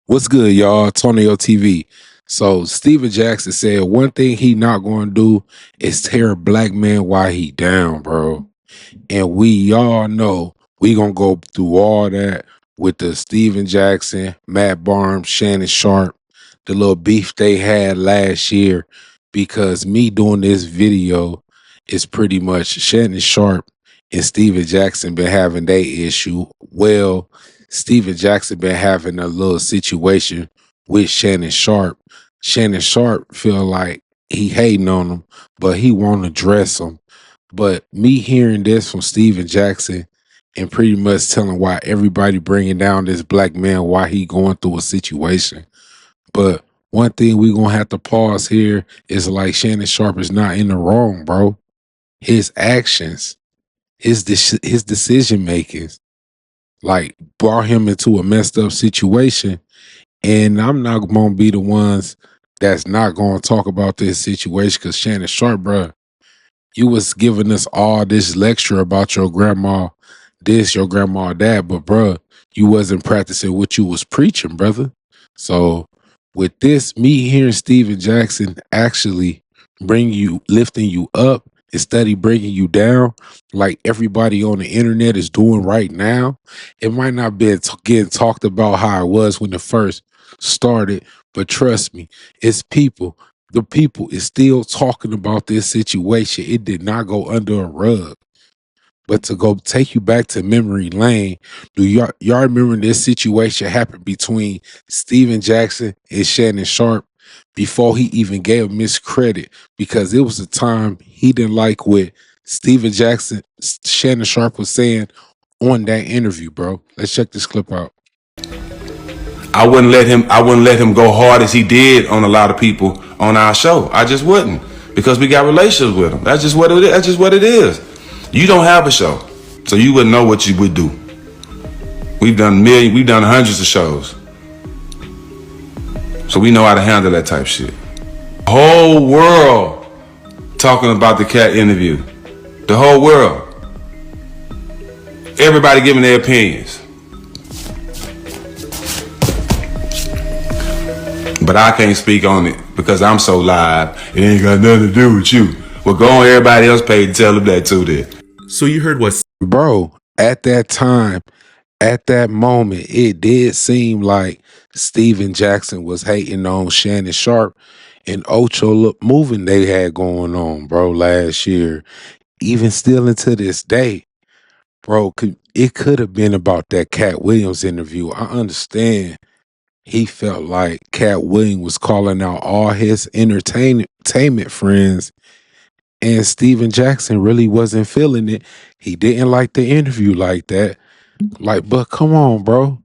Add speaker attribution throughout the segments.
Speaker 1: What's good, y'all? Tonyo TV. So Steven Jackson said one thing he not going to do is tear a black man while he down, bro. And we all know we gonna go through all that with the Steven Jackson, Matt Barnes, Shannon Sharpe, the little beef they had last year. Because me doing this video is pretty much Shannon Sharpe and Steven Jackson been having their issue. Well, Steven Jackson been having a little situation with Shannon Sharpe. Shannon Sharpe feel like he hating on him, but he won't address him. But me hearing this from Steven Jackson and pretty much telling why everybody bringing down this black man, why he going through a situation. But one thing we gonna have to pause here is like Shannon Sharpe is not in the wrong, bro. His actions, his decision makings, like brought him into a messed up situation. And I'm not gonna be the ones that's not gonna talk about this situation because Shannon Sharpe, bro, you was giving us all this lecture about your grandma this, your grandma that, but bruh, you wasn't practicing what you was preaching, brother. So with this, me hearing Steven Jackson actually lifting you up instead of bringing you down, like everybody on the internet is doing right now, it might not be getting talked about how it was when it first started, but trust me, it's people. The people is still talking about this situation. It did not go under a rug. But to go take you back to memory lane, do y'all remember this situation happened between Steven Jackson and Shannon Sharpe before he even gave him his credit? Because it was a time he didn't like what Steven Jackson, Shannon Sharpe was saying on that interview, bro. Let's check this clip out.
Speaker 2: I wouldn't let him go hard as he did on a lot of people on our show. I just wouldn't, because we got relationships with him. That's just what it is. That's just what it is. You don't have a show, so you wouldn't know what you would do. We've done hundreds of shows, so we know how to handle that type of shit. The whole world talking about the cat interview. The whole world. Everybody giving their opinions. But I can't speak on it because I'm so live. It ain't got nothing to do with you. Well, go on everybody else's page and tell them that too then.
Speaker 3: So you heard what?
Speaker 1: Bro, at that time, at that moment, it did seem like Steven Jackson was hating on Shannon Sharpe and Ocho moving they had going on, bro, last year. Even still into this day, bro, it could have been about that Cat Williams interview. I understand he felt like Cat Williams was calling out all his entertainment friends, and Steven Jackson really wasn't feeling it. He didn't like the interview like that. Like, but come on, bro.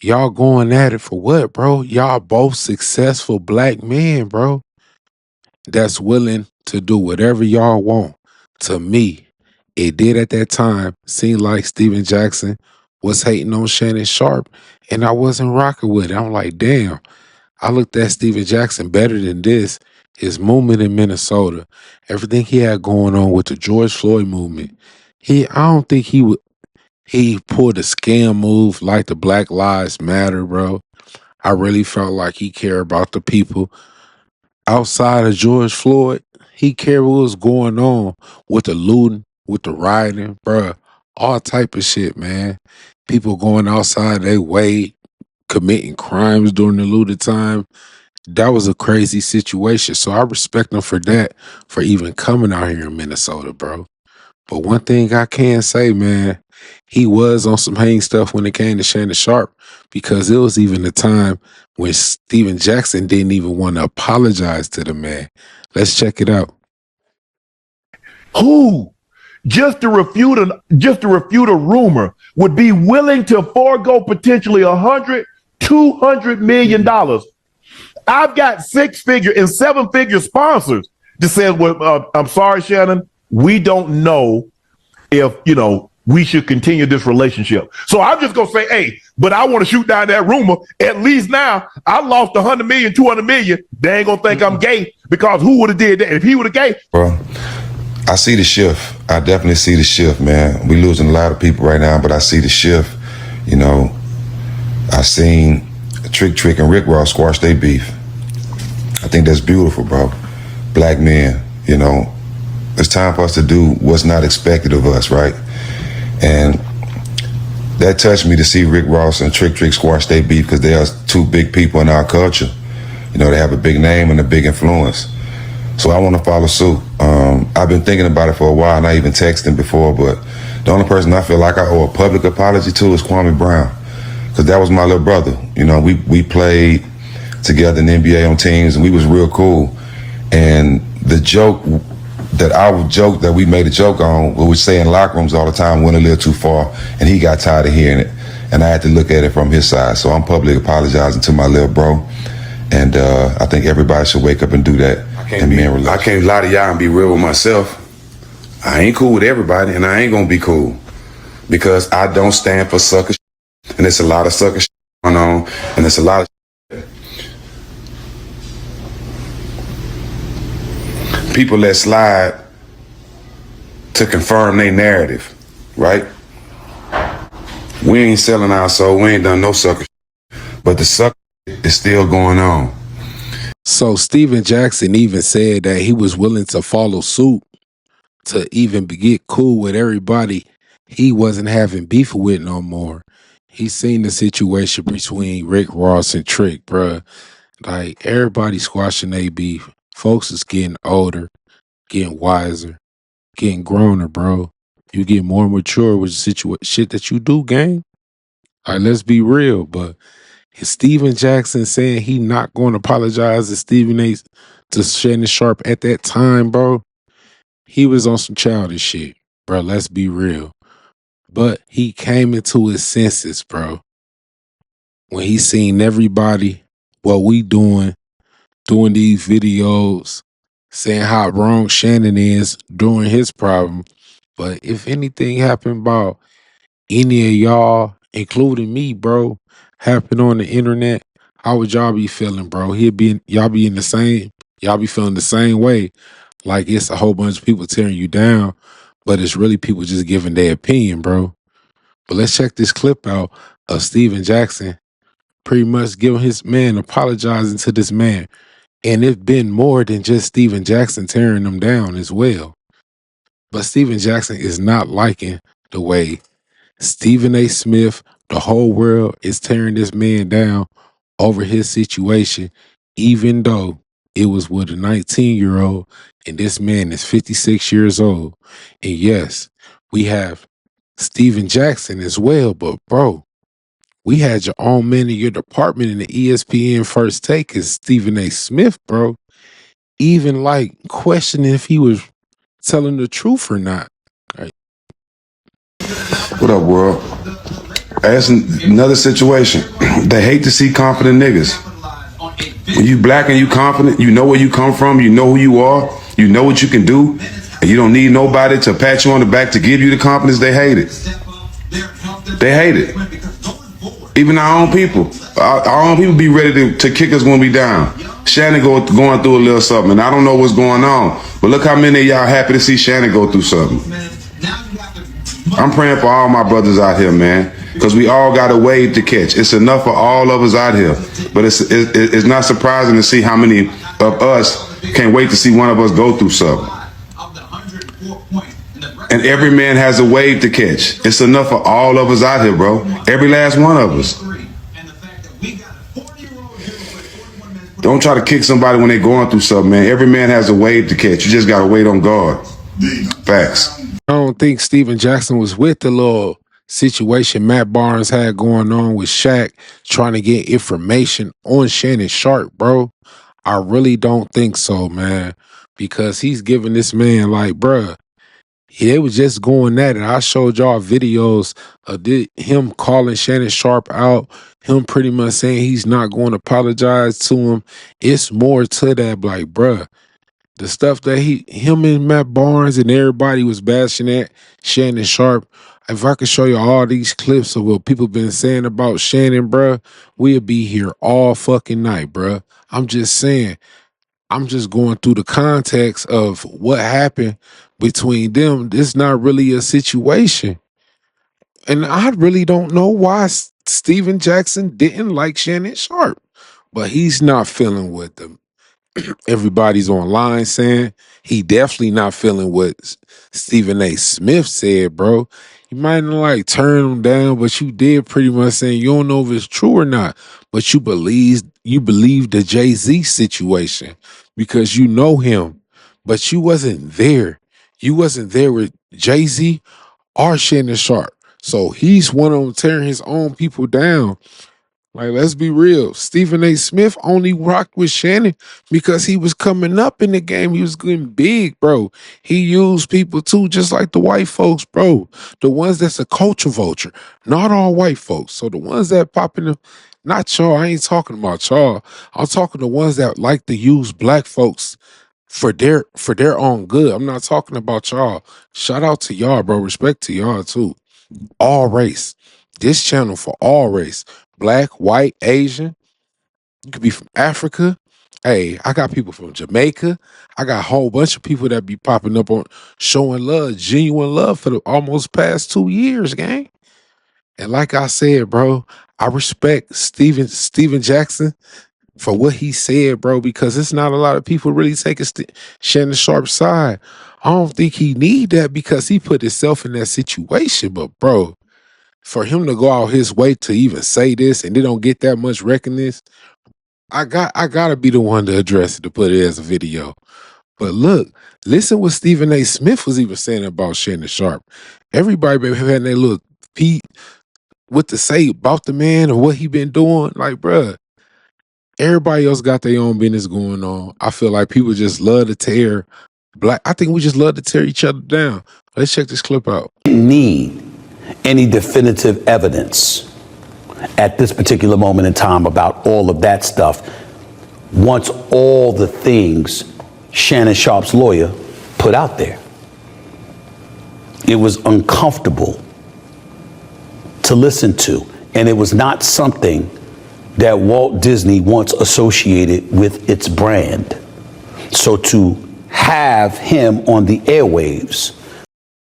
Speaker 1: Y'all going at it for what, bro? Y'all both successful black men, bro, that's willing to do whatever y'all want. To me, it did at that time seem like Steven Jackson was hating on Shannon Sharpe, and I wasn't rocking with it. I'm like, damn, I looked at Steven Jackson better than this. His movement in Minnesota, everything he had going on with the George Floyd movement. I don't think he pulled a scam move like the Black Lives Matter, bro. I really felt like he cared about the people outside of George Floyd. He cared what was going on with the looting, with the rioting, bro. All type of shit, man. People going outside their way, committing crimes during the looting time. That was a crazy situation. So I respect him for that, for even coming out here in Minnesota, bro. But one thing I can say, man, he was on some hating stuff when it came to Shannon Sharpe, because it was even a time when Steven Jackson didn't even want to apologize to the man. Let's check it out.
Speaker 4: Who, just to refute a rumor, would be willing to forego potentially $200 million? I've got 6-figure and 7-figure sponsors that said, well, I'm sorry, Shannon, we don't know if, we should continue this relationship. So I'm just going to say, hey, but I want to shoot down that rumor. At least now I lost 100 million, 200 million. They ain't going to think I'm gay, because who would have did that? If he would have gay.
Speaker 2: Bro, I see the shift. I definitely see the shift, man. We losing a lot of people right now, but I see the shift. I seen Trick and Rick Ross squash their beef. I think that's beautiful, bro. Black men, you know, it's time for us to do what's not expected of us, right? And that touched me to see Rick Ross and Trick squash their beef because they are two big people in our culture. You know, they have a big name and a big influence. So I want to follow suit. I've been thinking about it for a while, and I even texted him before, but the only person I feel like I owe a public apology to is Kwame Brown, because that was my little brother. You know, we played together in the NBA on teams, and we was real cool. And the joke that we made a joke on, what we say in locker rooms all the time, went a little too far, and he got tired of hearing it. And I had to look at it from his side. So I'm publicly apologizing to my little bro. And I think everybody should wake up and do that. I can't lie to y'all and be real with myself. I ain't cool with everybody, and I ain't gonna be cool, because I don't stand for sucker shit. And there's a lot of sucker shit going on, and there's a lot of people that slide to confirm their narrative, right? We ain't selling our soul. We ain't done no sucker shit. But the sucker is still going on.
Speaker 1: So Steven Jackson even said that he was willing to follow suit to even get cool with everybody he wasn't having beef with no more. He seen the situation between Rick Ross and Trick, bruh. Like, everybody squashing their beef. Folks is getting older, getting wiser, getting growner, bro. You get more mature with the shit that you do, gang. Like, let's be real, but Steven Jackson saying he not going to apologize to Shannon Sharpe at that time, bro. He was on some childish shit, bro. Let's be real. But he came into his senses, bro. When he seen everybody, what we doing these videos, saying how wrong Shannon is during his problem. But if anything happened about any of y'all, including me, bro, happen on the internet, how would y'all be feeling, bro? Y'all be feeling the same way. Like it's a whole bunch of people tearing you down, but it's really people just giving their opinion, bro. But let's check this clip out of Steven Jackson pretty much giving his man, apologizing to this man. And it's been more than just Steven Jackson tearing them down as well. But Steven Jackson is not liking the way Stephen A. Smith, the whole world is tearing this man down over his situation, even though it was with a 19-year-old and this man is 56 years old. And yes, we have Steven Jackson as well, but bro, we had your own man in your department in the ESPN First Take is Stephen A. Smith, bro. Even like questioning if he was telling the truth or not. Right.
Speaker 2: What up, world? That's another situation. They hate to see confident niggas. When you black and you confident, you know where you come from, you know who you are, you know what you can do, and you don't need nobody to pat you on the back to give you the confidence. They hate it. They hate it. Even our own people. Our own people be ready to kick us when we down. Shannon going through a little something, and I don't know what's going on, but look how many of y'all happy to see Shannon go through something. I'm praying for all my brothers out here, man, because we all got a wave to catch. It's enough for all of us out here, but it's not surprising to see how many of us can't wait to see one of us go through something. And every man has a wave to catch. It's enough for all of us out here, bro. Every last one of us. Don't try to kick somebody when they're going through something, man. Every man has a wave to catch. You just got to wait on God. Facts.
Speaker 1: I don't think Steven Jackson was with the little situation Matt Barnes had going on with Shaq trying to get information on Shannon Sharpe, bro. I really don't think so, man, because he's giving this man like, bruh, they was just going at it. I showed y'all videos of him calling Shannon Sharpe out, him pretty much saying he's not going to apologize to him. It's more to that, like, bruh, the stuff that him and Matt Barnes and everybody was bashing at Shannon Sharpe. If I could show you all these clips of what people been saying about Shannon, bruh, we'll be here all fucking night, bruh. I'm just saying. I'm just going through the context of what happened between them. It's not really a situation. And I really don't know why Steven Jackson didn't like Shannon Sharpe, but he's not feeling with them. Everybody's online saying he definitely not feeling what Stephen A. Smith said, bro. You might not like turn him down, but you did pretty much saying you don't know if it's true or not, but you believe the Jay-Z situation because you know him, but you wasn't there. You wasn't there with Jay-Z or Shannon Sharpe. So he's one of them tearing his own people down. Like, let's be real. Stephen A. Smith only rocked with Shannon because he was coming up in the game. He was getting big, bro. He used people too, just like the white folks, bro. The ones that's a culture vulture. Not all white folks. So the ones that popping them, not y'all. I ain't talking about y'all. I'm talking the ones that like to use black folks for their own good. I'm not talking about y'all. Shout out to y'all, bro. Respect to y'all too. All race. This channel for all race. Black, white, Asian. You could be from Africa. Hey, I got people from Jamaica. I got a whole bunch of people that be popping up on showing love, genuine love for the almost past 2 years, gang. And like I said, bro, I respect Steven Jackson for what he said, bro, because it's not a lot of people really taking Shannon Sharpe's side. I don't think he need that because he put himself in that situation. But bro, for him to go out his way to even say this and they don't get that much recognition, I gotta be the one to address it to put it as a video. But look, listen what Stephen A. Smith was even saying about Shannon Sharpe. Everybody been having their little Pete what to say about the man or what he been doing. Like, bruh, everybody else got their own business going on. I feel like people just love to tear black. I think we just love to tear each other down. Let's check this clip out.
Speaker 3: Need any definitive evidence at this particular moment in time about all of that stuff once all the things Shannon Sharpe's lawyer put out there. It was uncomfortable to listen to, and it was not something that Walt Disney once associated with its brand. So to have him on the airwaves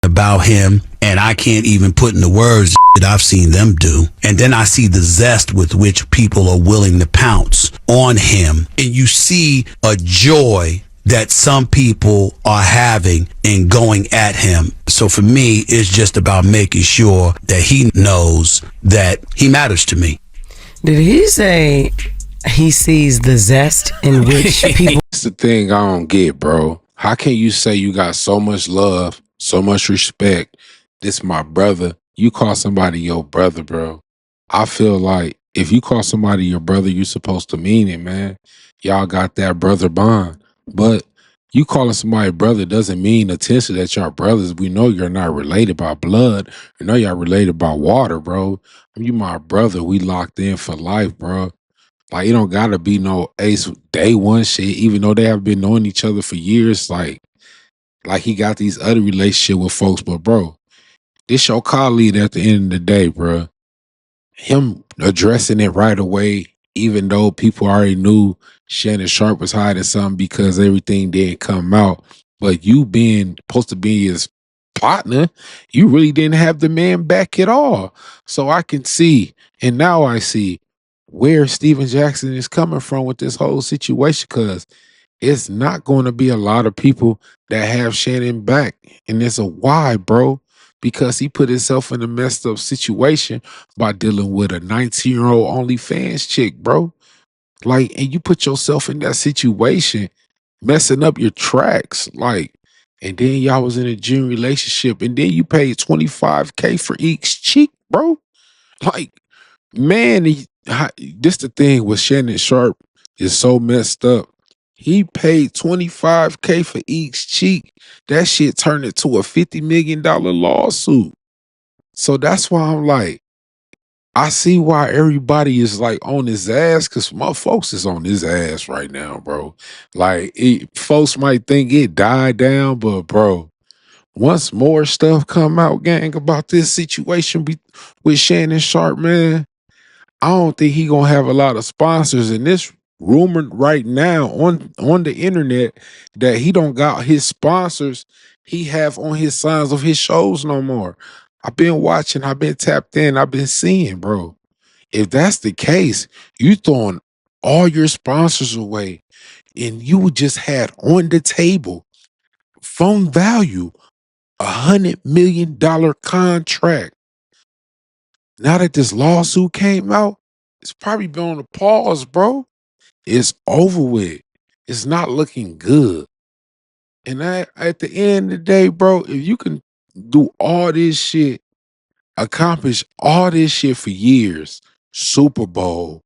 Speaker 3: about him, and I can't even put in the words that I've seen them do. And then I see the zest with which people are willing to pounce on him. And you see a joy that some people are having in going at him. So for me, it's just about making sure that he knows that he matters to me.
Speaker 5: Did he say he sees the zest in which people...
Speaker 1: That's the thing I don't get, bro. How can you say you got so much love, so much respect? This my brother. You call somebody your brother, bro. I feel like if you call somebody your brother, you're supposed to mean it, man. Y'all got that brother bond. But you calling somebody brother doesn't mean attention that y'all brothers. We know you're not related by blood. We know y'all related by water, bro. You my brother. We locked in for life, bro. Like, it don't gotta be no ace day one shit, even though they have been knowing each other for years. Like he got these other relationships with folks, but bro, this your colleague at the end of the day, bro. Him addressing it right away, even though people already knew Shannon Sharpe was hiding something because everything didn't come out. But you being supposed to be his partner, you really didn't have the man back at all. So I can see, and now I see where Steven Jackson is coming from with this whole situation, because it's not going to be a lot of people that have Shannon back. And it's a why, bro. Because he put himself in a messed up situation by dealing with a 19-year-old OnlyFans chick, bro. Like, and you put yourself in that situation, messing up your tracks. Like, and then y'all was in a June relationship, and then you paid $25K for each cheek, bro. Like, man, this the thing with Shannon Sharpe is so messed up. He paid $25K for each cheek. That shit turned into a $50 million lawsuit. So that's why I'm like, I see why everybody is like on his ass, because my folks is on his ass right now, bro. Like, folks might think it died down, but bro, once more stuff come out, gang, about this situation with Shannon Sharpe, man, I don't think he gonna have a lot of sponsors. And this rumored right now on the internet that he don't got his sponsors he have on his signs of his shows no more. I've been watching, I've been tapped in, I've been seeing, bro. If that's the case, you throwing all your sponsors away, and you just had on the table from value $100 million contract. Now that this lawsuit came out, it's probably been on a pause, bro. It's over with. It's not looking good. And at the end of the day, bro, if you can do all this shit, accomplish all this shit for years, Super Bowl,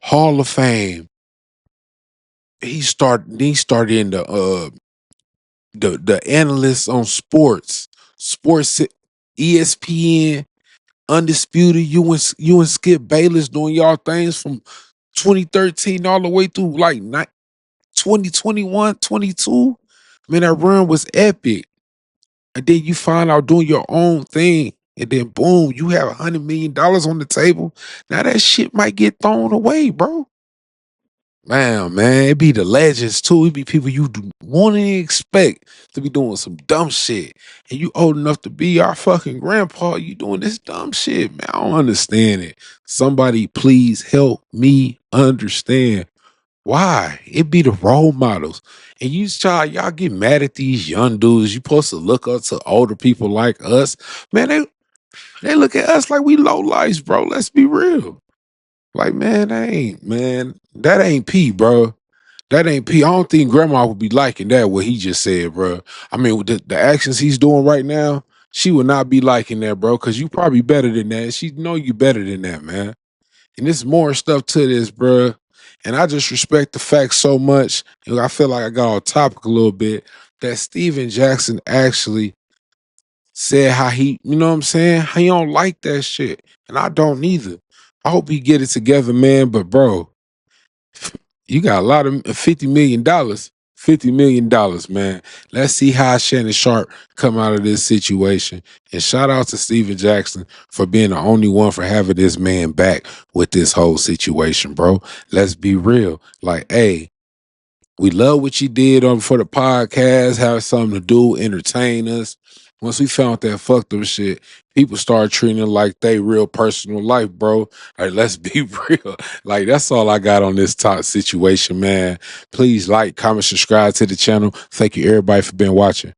Speaker 1: Hall of Fame, he started in the analysts on sports, ESPN, Undisputed, you and Skip Bayless doing y'all things from 2013 all the way through like 2021, 22. Man, that run was epic. And then you find out doing your own thing. And then boom, you have $100 million on the table. Now that shit might get thrown away, bro. Man, it be the legends too. It be people you won't even expect to be doing some dumb shit. And you old enough to be our fucking grandpa. You doing this dumb shit, man. I don't understand it. Somebody please help me understand why. It be the role models. And y'all get mad at these young dudes. You supposed to look up to older people like us. Man, they look at us like we low lives, bro. Let's be real. Like, man, that ain't P, bro. That ain't P. I don't think grandma would be liking that, what he just said, bro. I mean, with the actions he's doing right now, she would not be liking that, bro, because you probably better than that. She know you better than that, man. And there's more stuff to this, bro. And I just respect the fact so much. And I feel like I got off topic a little bit, that Steven Jackson actually said how he, you know what I'm saying? How he don't like that shit. And I don't either. I hope he get it together, man. But bro, you got a lot of $50 million. $50 million, man. Let's see how Shannon Sharpe come out of this situation. And shout out to Steven Jackson for being the only one for having this man back with this whole situation, bro. Let's be real. Like, hey, we love what you did for the podcast, have something to do, entertain us. Once we found that fucked up shit, people started treating it like they real personal life, bro. Like, let's be real. Like, that's all I got on this top situation, man. Please like, comment, subscribe to the channel. Thank you, everybody, for being watching.